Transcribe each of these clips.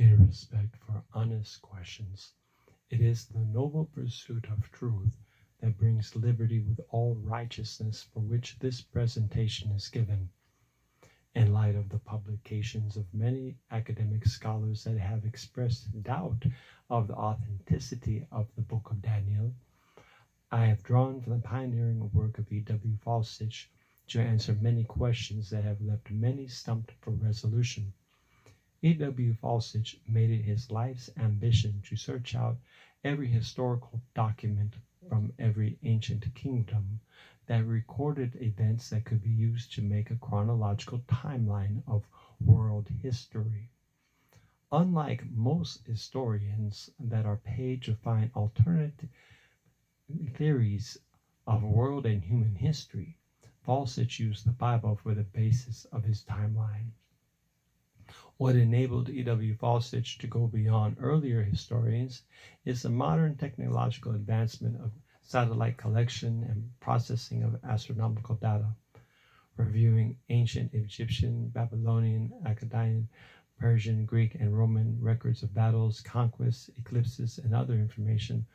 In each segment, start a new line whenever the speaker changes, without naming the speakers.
in respect for honest questions. It is the noble pursuit of truth that brings liberty with all righteousness for which this presentation is given. In light of the publications of many academic scholars that have expressed doubt of the authenticity of the Book of Daniel, I have drawn from the pioneering work of E.W. Falstich to answer many questions that have left many stumped for resolution. E.W. Falstich made it his life's ambition to search out every historical document from every ancient kingdom that recorded events that could be used to make a chronological timeline of world history. Unlike most historians that are paid to find alternative theories of world and human history, Falstich used the Bible for the basis of his timeline. What enabled E.W. Falstich to go beyond earlier historians is the modern technological advancement of satellite collection and processing of astronomical data, reviewing ancient Egyptian, Babylonian, Akkadian, Persian, Greek, and Roman records of battles, conquests, eclipses, and other information.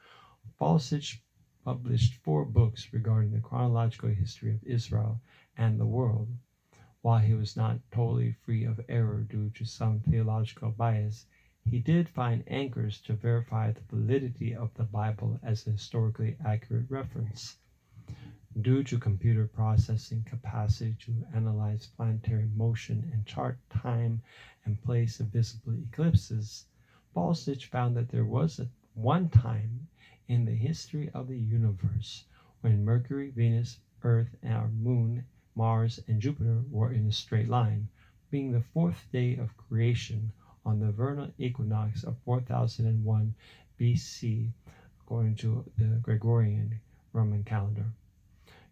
Falstich published 4 books regarding the chronological history of Israel and the world. While he was not totally free of error due to some theological bias, he did find anchors to verify the validity of the Bible as a historically accurate reference. Due to computer processing capacity to analyze planetary motion and chart time and place of visible eclipses, Falstich found that there was one time in the history of the universe when Mercury, Venus, Earth, and our Moon, Mars, and Jupiter were in a straight line, being the 4th day of creation on the vernal equinox of 4001 BC, according to the Gregorian Roman calendar.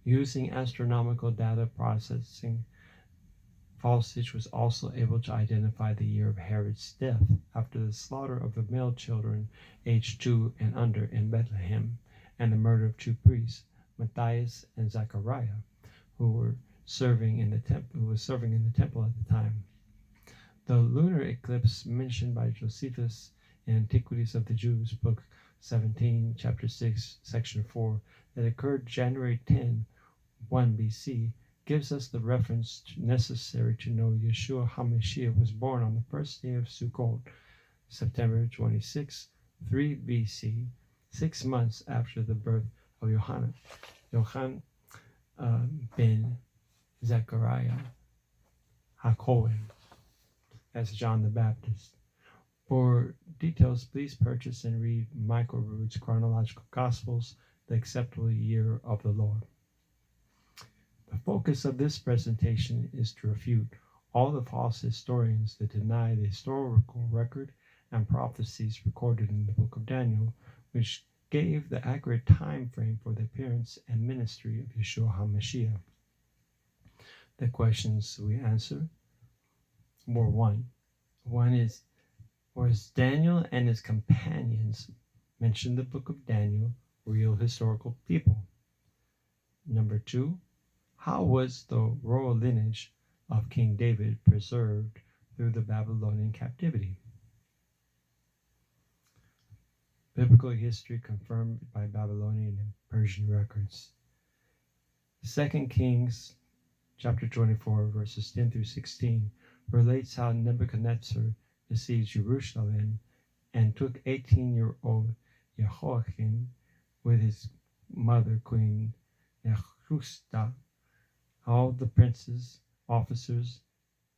Using astronomical data processing, Falstich was also able to identify the year of Herod's death after the slaughter of the male children aged 2 and under in Bethlehem, and the murder of 2 priests, Matthias and Zechariah, who were serving in the temple at the time. The lunar eclipse mentioned by Josephus in Antiquities of the Jews, Book 17, Chapter 6, Section 4, that occurred January 10, 1 BC, gives us the reference necessary to know Yeshua HaMashiach was born on the first day of Sukkot, September 26, 3 BC, 6 months after the birth of Yochanan ben Zechariah HaKohen as John the Baptist. For details, please purchase and read Michael Rood's Chronological Gospels, The Acceptable Year of the Lord. The focus of this presentation is to refute all the false historians that deny the historical record and prophecies recorded in the Book of Daniel, which gave the accurate time frame for the appearance and ministry of Yeshua HaMashiach. The questions we answer were one is, was Daniel and his companions mentioned in the Book of Daniel real historical people? Number 2, how was the royal lineage of King David preserved through the Babylonian captivity? Biblical history confirmed by Babylonian and Persian records. 2 Kings chapter 24, verses 10 through 16, relates how Nebuchadnezzar besieged Jerusalem and took 18-year-old Jehoiakim with his mother, Queen Nehushta, all the princes, officers,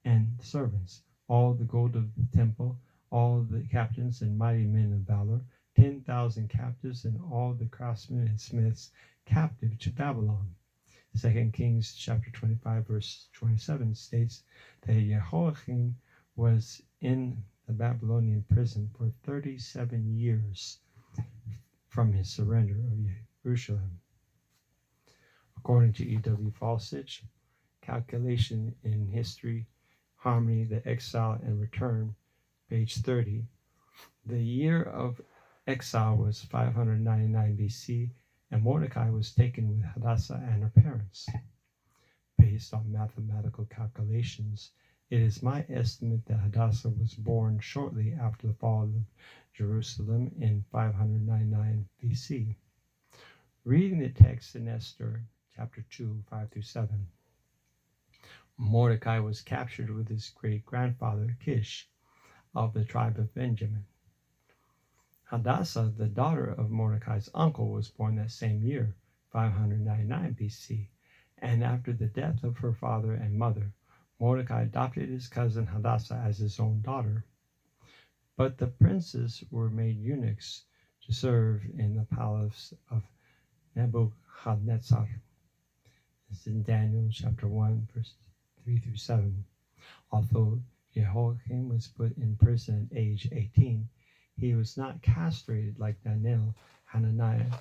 and servants, all the gold of the temple, all the captains and mighty men of valor, 10,000 captives, and all the craftsmen and smiths captive to Babylon. 2 Kings chapter 25, verse 27 states that Jehoiakim was in the Babylonian prison for 37 years from his surrender of Jerusalem. According to E.W. Falstich, Calculation in History, Harmony, the Exile and Return, page 30, the year of exile was 599 BC, and Mordecai was taken with Hadassah and her parents. Based on mathematical calculations It is my estimate that Hadassah was born shortly after the fall of Jerusalem in 599 BC. Reading the text in Esther, chapter 2, 5 through 7. Mordecai was captured with his great-grandfather Kish of the tribe of Benjamin. Hadassah, the daughter of Mordecai's uncle, was born that same year, 599 BC, and after the death of her father and mother, Mordecai adopted his cousin Hadassah as his own daughter. But the princes were made eunuchs to serve in the palace of Nebuchadnezzar. It's in Daniel chapter 1, verse 3 through 7. Although Jehoiakim was put in prison at age 18, he was not castrated like Daniel, Hananiah,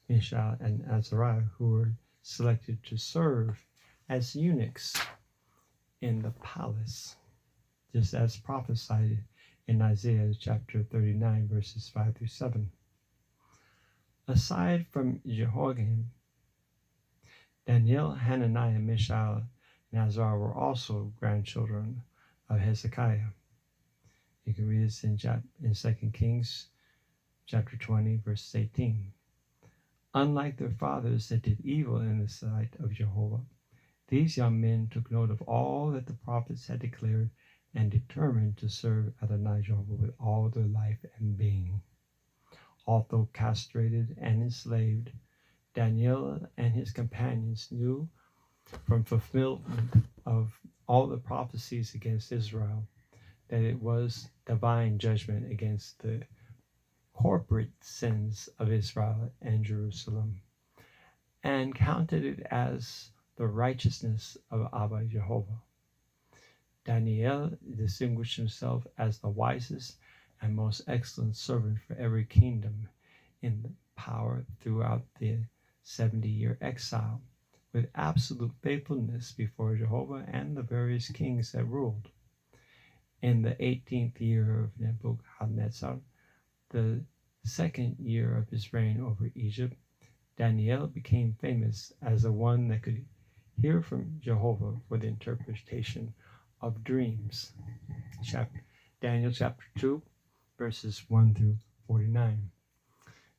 Mishael, and Azariah, who were selected to serve as eunuchs in the palace, just as prophesied in Isaiah chapter 39, verses 5 through 7. Aside from Jehoiakim, Daniel, Hananiah, Mishael, and Azariah were also grandchildren of Hezekiah. You can read this in 2 Kings chapter 20, verse 18. Unlike their fathers that did evil in the sight of Jehovah, these young men took note of all that the prophets had declared and determined to serve Adonai Jehovah with all their life and being. Although castrated and enslaved, Daniel and his companions knew from fulfillment of all the prophecies against Israel that it was divine judgment against the corporate sins of Israel and Jerusalem, and counted it as the righteousness of Abba Jehovah. Daniel distinguished himself as the wisest and most excellent servant for every kingdom in power throughout the 70-year exile, with absolute faithfulness before Jehovah and the various kings that ruled. In the 18th year of Nebuchadnezzar, the second year of his reign over Egypt, Daniel became famous as the one that could hear from Jehovah for the interpretation of dreams. Daniel chapter 2, verses 1 through 49.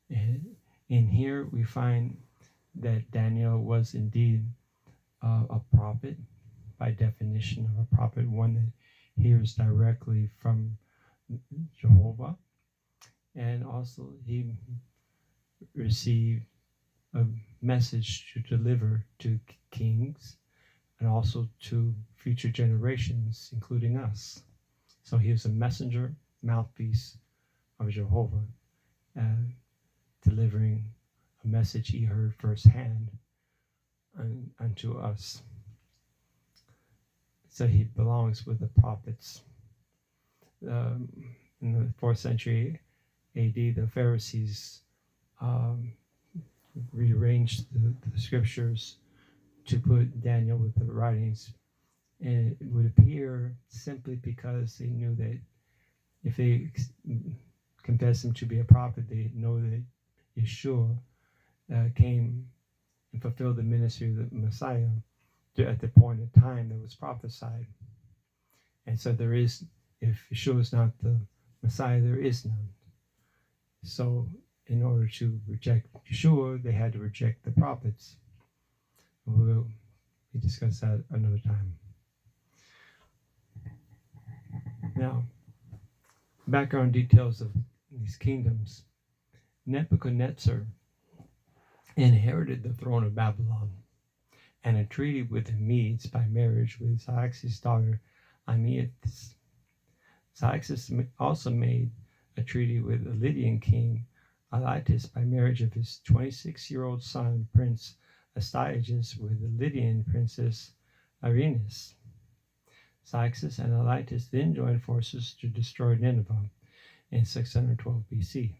And in here we find that Daniel was indeed a prophet, by definition of a prophet, one that hears directly from Jehovah. And also he received a message to deliver to kings and also to future generations, including us. So he was a messenger, mouthpiece of Jehovah, delivering a message he heard firsthand unto us. So he belongs with the prophets. In the 4th century AD, the Pharisees rearranged the scriptures to put Daniel with the writings, and it would appear simply because they knew that if they confess him to be a prophet, they know that Yeshua came and fulfilled the ministry of the Messiah at the point in time that was prophesied. And so there is, if Yeshua is not the Messiah, there is none. So in order to reject Yeshua, they had to reject the prophets. We'll discuss that another time. Now, background details of these kingdoms. Nebuchadnezzar inherited the throne of Babylon, and a treaty with the Medes by marriage with Cyrus' daughter Amyas. Cyrus also made a treaty with the Lydian king Alytus by marriage of his 26-year-old son, Prince Astyages, with the Lydian princess Irenaeus. Cyrus and Alytus then joined forces to destroy Nineveh in 612 BC.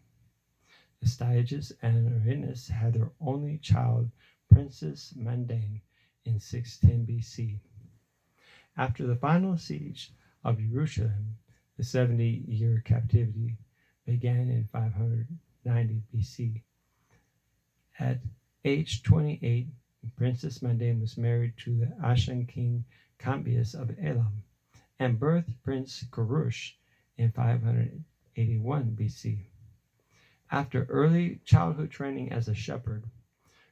Astyages and Irenaeus had their only child, Princess Mandane, in 610 BC. After the final siege of Jerusalem, the 70-year captivity began in 590 BC. At age 28, Princess Mandane was married to the Ashan king Cambius of Elam, and birthed Prince Kurush in 581 BC. After early childhood training as a shepherd,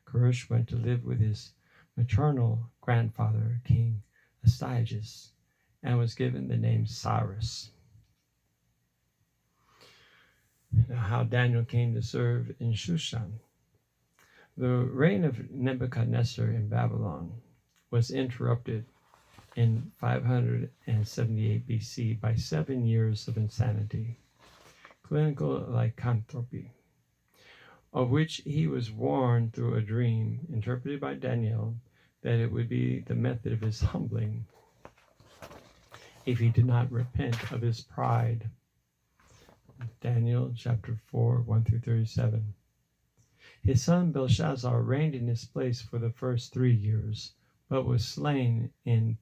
Kurush went to live with his maternal grandfather, King Astyages, and was given the name Cyrus. Now, how Daniel came to serve in Shushan. The reign of Nebuchadnezzar in Babylon was interrupted in 578 BC by 7 years of insanity, clinical lycanthropy, of which he was warned through a dream interpreted by Daniel that it would be the method of his humbling if he did not repent of his pride. Daniel chapter 4, 1 through 37. His son Belshazzar reigned in his place for the first 3 years, but was slain in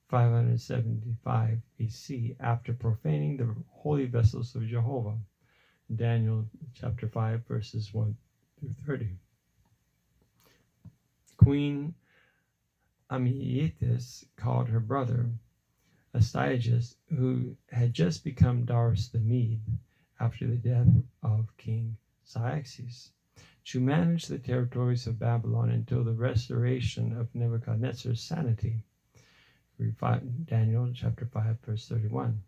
575 BC after profaning the holy vessels of Jehovah. Daniel chapter 5, verses 1 through 30. Queen Amyietis called her brother Astyages, who had just become Darius the Mede after the death of King Cyrus, to manage the territories of Babylon until the restoration of Nebuchadnezzar's sanity. Daniel chapter 5, verse 31.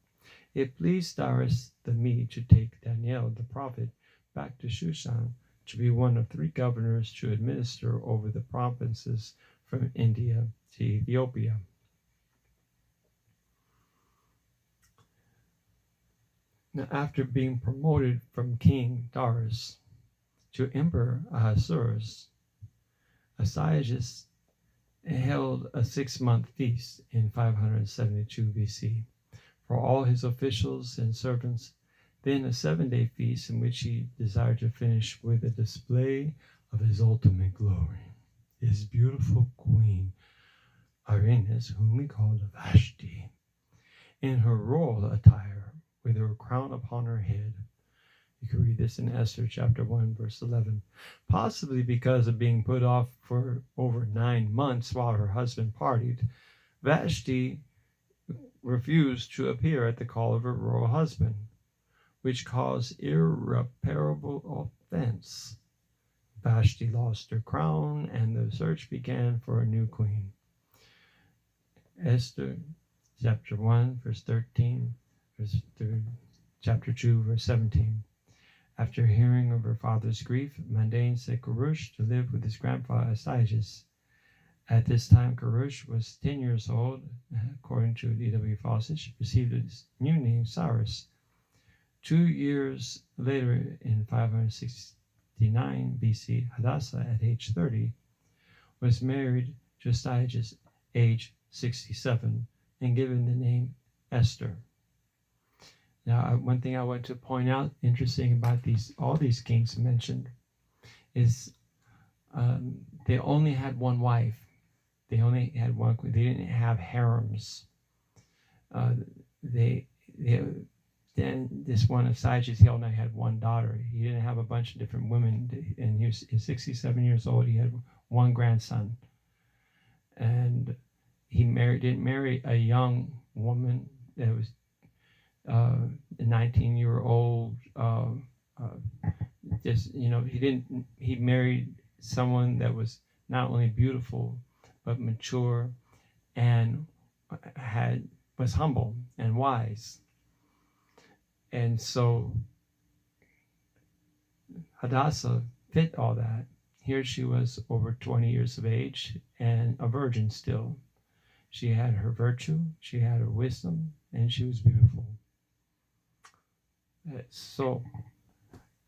It pleased Cyrus the Mede to take Daniel the prophet back to Shushan to be one of 3 governors to administer over the provinces from India to Ethiopia. Now, after being promoted from King Darius to Emperor Ahasuerus, Astyages held a 6-month feast in 572 BC for all his officials and servants, then a 7-day feast in which he desired to finish with a display of his ultimate glory. His beautiful queen, Irenaeus, whom he called Vashti, in her royal attire with her crown upon her head. You can read this in Esther chapter 1, verse 11. Possibly because of being put off for over 9 months while her husband partied, Vashti refused to appear at the call of her royal husband, which caused irreparable offense. Vashti lost her crown, and the search began for a new queen. Esther chapter 1, verse 13, verse 3, chapter 2, verse 17. After hearing of her father's grief, Mandain sent Kurush to live with his grandfather Astyages. At this time, Kurush was 10 years old, according to D.W. Fawcett, received his new name, Cyrus. 2 years later, in 569 BC, Hadassah, at age 30, was married to Astyages, age 67, and given the name Esther. Now, one thing I want to point out, interesting about all these kings mentioned, is they only had one wife. They only had one queen. They didn't have harems. Then this one of Cyrus, he only had one daughter. He didn't have a bunch of different women. And he was 67 years old. He had one grandson, and he didn't marry a young woman that was a 19-year-old. He married someone that was not only beautiful but mature and was humble and wise. And so Hadassah fit all that. Here she was over 20 years of age and a virgin still. She had her virtue, she had her wisdom, and she was beautiful. So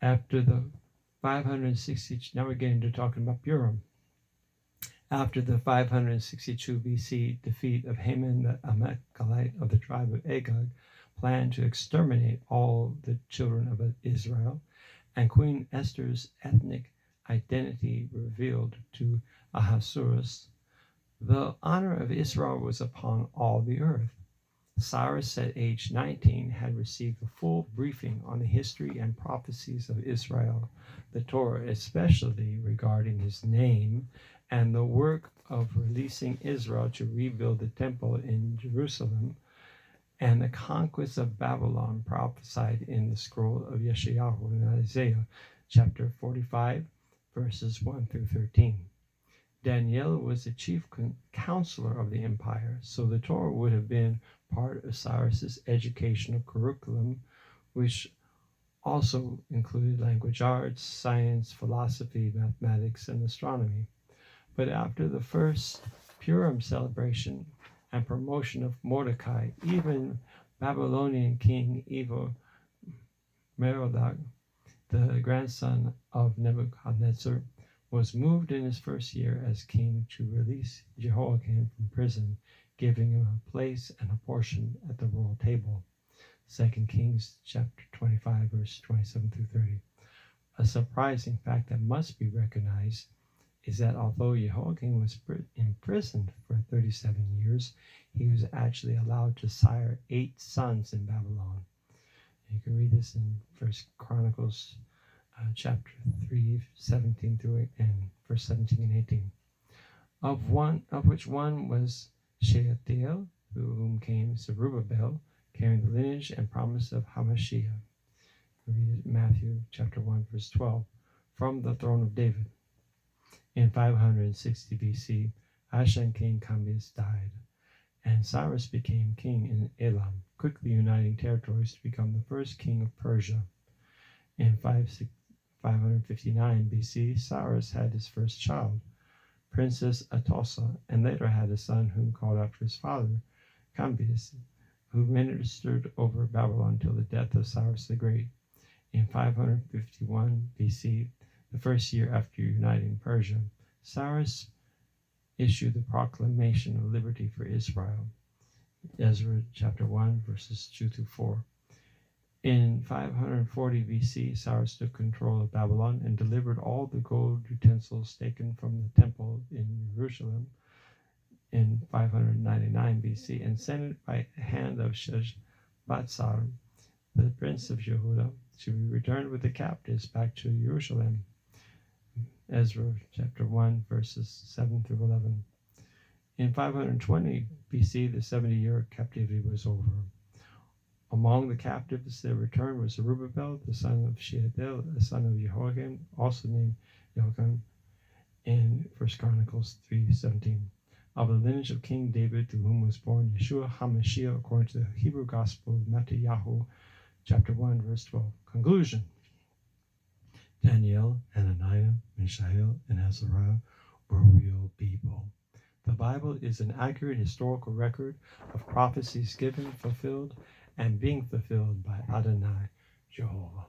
after the 560, now we're getting to talking about Purim. After the 562 BC defeat of Haman the Amalekite of the tribe of Agag, planned to exterminate all the children of Israel, and Queen Esther's ethnic identity revealed to Ahasuerus, the honor of Israel was upon all the earth. Cyrus, at age 19, had received a full briefing on the history and prophecies of Israel, the Torah, especially regarding his name, and the work of releasing Israel to rebuild the temple in Jerusalem, and the conquest of Babylon prophesied in the scroll of Yeshayahu in Isaiah chapter 45, verses 1 through 13. Daniel was the chief counselor of the empire, so the Torah would have been part of Cyrus's educational curriculum, which also included language arts, science, philosophy, mathematics, and astronomy. But after the first Purim celebration and promotion of Mordecai, even Babylonian king Evil-Merodach, the grandson of Nebuchadnezzar, was moved in his first year as king to release Jehoiakim from prison, giving him a place and a portion at the royal table. 2 Kings chapter 25, verse 27 through 30. A surprising fact that must be recognized is that although Jehoiakim was imprisoned for 37 years, he was actually allowed to sire 8 sons in Babylon. You can read this in 1 Chronicles chapter 3, 17 through 8, and verse 17 and 18. Of which one was Shealtiel, through whom came Zerubbabel, carrying the lineage and promise of Hamashiach. Read it in Matthew chapter 1, verse 12, from the throne of David. In 560 BC, Ashan king Cambyses died, and Cyrus became king in Elam, quickly uniting territories to become the first king of Persia. In 559 BC, Cyrus had his first child, Princess Atossa, and later had a son whom called after his father, Cambyses, who ministered over Babylon till the death of Cyrus the Great. In 551 BC, the first year after uniting Persia, Cyrus issued the proclamation of liberty for Israel. Ezra chapter 1, verses 2 through 4. In 540 BC, Cyrus took control of Babylon and delivered all the gold utensils taken from the temple in Jerusalem in 599 BC and sent it by the hand of Sheshbazzar, the prince of Yehuda, to be returned with the captives back to Jerusalem. Ezra chapter 1, verses 7 through 11. In 520 BC, the 70-year captivity was over. Among the captives that returned was Zerubbabel, the son of Shealtiel, the son of Jehoiakim, also named Jehoiakim, in 1 Chronicles 3:17. Of the lineage of King David, through whom was born Yeshua HaMashiach, according to the Hebrew Gospel of Matthew, chapter 1, verse 12. Conclusion. Daniel, Hananiah, Mishael, and Azariah were real people. The Bible is an accurate historical record of prophecies given, fulfilled, and being fulfilled by Adonai Jehovah.